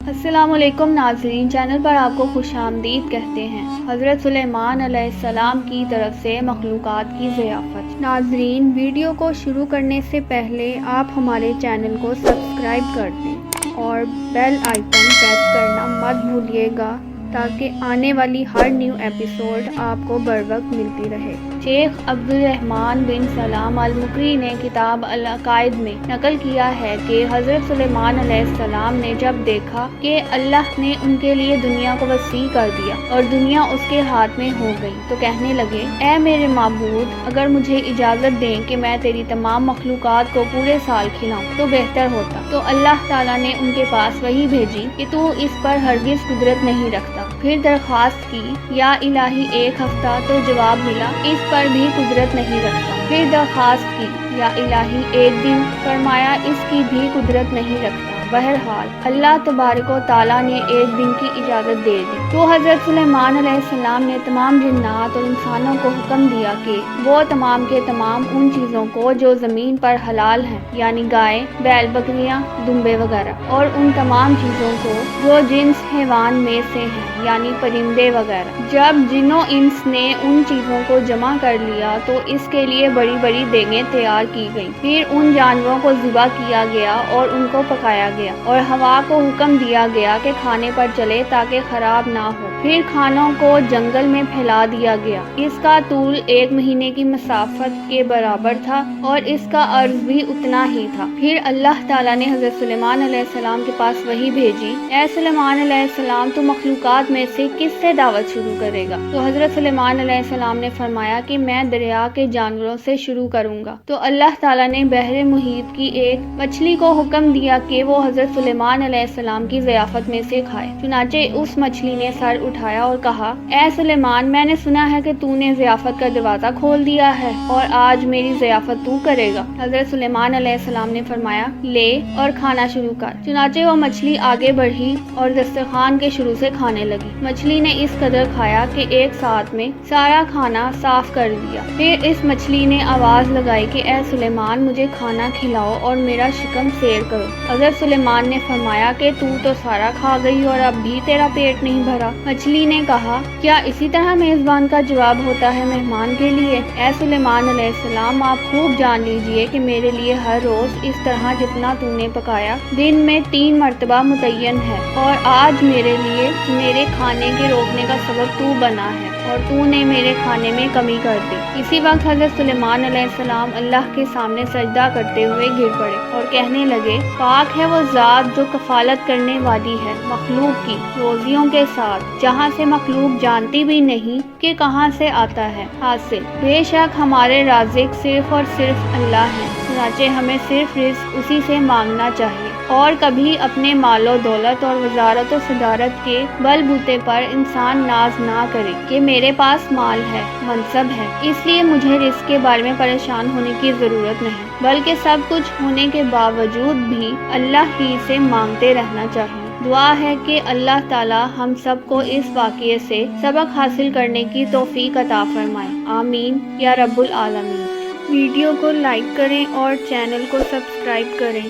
السلام علیکم ناظرین، چینل پر آپ کو خوش آمدید کہتے ہیں۔ حضرت سلیمان علیہ السلام کی طرف سے مخلوقات کی ضیافت۔ ناظرین، ویڈیو کو شروع کرنے سے پہلے آپ ہمارے چینل کو سبسکرائب کر دیں اور بیل آئیکن پریس کرنا مت بھولیے گا تاکہ آنے والی ہر نیو ایپیسوڈ آپ کو بر وقت ملتی رہے۔ شیخ عبدالرحمن بن سلام المقری نے کتاب العقائد میں نقل کیا ہے کہ حضرت سلیمان علیہ السلام نے جب دیکھا کہ اللہ نے ان کے لیے دنیا کو وسیع کر دیا اور دنیا اس کے ہاتھ میں ہو گئی تو کہنے لگے، اے میرے معبود، اگر مجھے اجازت دیں کہ میں تیری تمام مخلوقات کو پورے سال کھلاؤں تو بہتر ہوتا۔ تو اللہ تعالیٰ نے ان کے پاس وحی بھیجی کہ تو اس پر ہرگز قدرت نہیں رکھتا۔ پھر درخواست کی، یا الہی ایک ہفتہ، تو جواب ملا، اس پر بھی قدرت نہیں رکھتا۔ پھر درخواست کی، یا الہی ایک دن، فرمایا اس کی بھی قدرت نہیں رکھتا۔ بہرحال اللہ تبارک و تعالیٰ نے ایک دن کی اجازت دے دی تو حضرت سلیمان علیہ السلام نے تمام جنات اور انسانوں کو حکم دیا کہ وہ تمام کے تمام ان چیزوں کو جو زمین پر حلال ہیں، یعنی گائے، بیل، بکریاں، دمبے وغیرہ، اور ان تمام چیزوں کو جو جنس حیوان میں سے ہیں، یعنی پرندے وغیرہ۔ جب جن و انس نے ان چیزوں کو جمع کر لیا تو اس کے لیے بڑی بڑی دیگیں تیار کی گئیں۔ پھر ان جانوروں کو ذبح کیا گیا اور ان کو پکایا گیا اور ہوا کو حکم دیا گیا کہ کھانے پر چلے تاکہ خراب نہ ہو۔ پھر کھانوں کو جنگل میں پھیلا دیا گیا۔ اس کا طول 1 مہینے کی مسافت کے برابر تھا اور اس کا عرض بھی اتنا ہی تھا۔ پھر اللہ تعالیٰ نے حضرت سلیمان علیہ السلام کے پاس وحی بھیجی، اے سلیمان علیہ السلام، تو مخلوقات میں سے کس سے دعوت شروع کرے گا؟ تو حضرت سلیمان علیہ السلام نے فرمایا کہ میں دریا کے جانوروں سے شروع کروں گا۔ تو اللہ تعالیٰ نے بحر محیط کی ایک مچھلی کو حکم دیا کہ وہ حضرت سلیمان علیہ السلام کی ضیافت میں سے کھائے۔ چنانچہ اس مچھلی نے سر اٹھایا اور کہا، اے سلیمان، میں نے سنا ہے کہ تو نے ضیافت کا دروازہ کھول دیا ہے اور آج میری ضیافت تو کرے گا۔ حضرت سلیمان علیہ السلام نے فرمایا، لے اور کھانا شروع کر۔ چنانچہ وہ مچھلی آگے بڑھی اور دسترخوان کے شروع سے کھانے لگی۔ مچھلی نے اس قدر کھایا کہ ایک ساتھ میں سارا کھانا صاف کر دیا۔ پھر اس مچھلی نے آواز لگائی کہ اے سلیمان، مجھے کھانا کھلاؤ اور میرا شکم سیر کرو۔ حضرت سلیمان نے فرمایا کہ تو سارا کھا گئی اور اب بھی تیرا پیٹ نہیں بھرا۔ مچھلی نے کہا، کیا اسی طرح میزبان کا جواب ہوتا ہے مہمان کے لیے؟ اے سلیمان علیہ السلام، آپ خوب جان لیجئے کہ میرے لیے ہر روز اس طرح جتنا تو نے پکایا دن میں 3 مرتبہ متعین ہے، اور آج میرے لیے میرے کھانے کے روکنے کا سبب تو بنا ہے اور تو نے میرے کھانے میں کمی کر دی۔ اسی وقت حضرت سلیمان علیہ السلام اللہ کے سامنے سجدہ کرتے ہوئے گر پڑے اور کہنے لگے، پاک ہے وہ ذات جو کفالت کرنے والی ہے مخلوق کی روزیوں کے ساتھ، جہاں سے مخلوق جانتی بھی نہیں کہ کہاں سے آتا ہے حاصل۔ بے شک ہمارے رازق صرف اور صرف اللہ ہیں، چنانچہ ہمیں صرف رزق اسی سے مانگنا چاہیے، اور کبھی اپنے مال و دولت اور وزارت و صدارت کے بل بوتے پر انسان ناز نہ کرے کہ میرے پاس مال ہے، منصب ہے، اس لیے مجھے رزق کے بارے میں پریشان ہونے کی ضرورت نہیں، بلکہ سب کچھ ہونے کے باوجود بھی اللہ ہی سے مانگتے رہنا چاہیے۔ دعا ہے کہ اللہ تعالی ہم سب کو اس واقعے سے سبق حاصل کرنے کی توفیق عطا فرمائے، آمین یا رب العالمین۔ ویڈیو کو لائک کریں اور چینل کو سبسکرائب کریں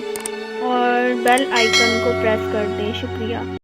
اور بیل آئیکن کو پریس کر دیں۔ شکریہ۔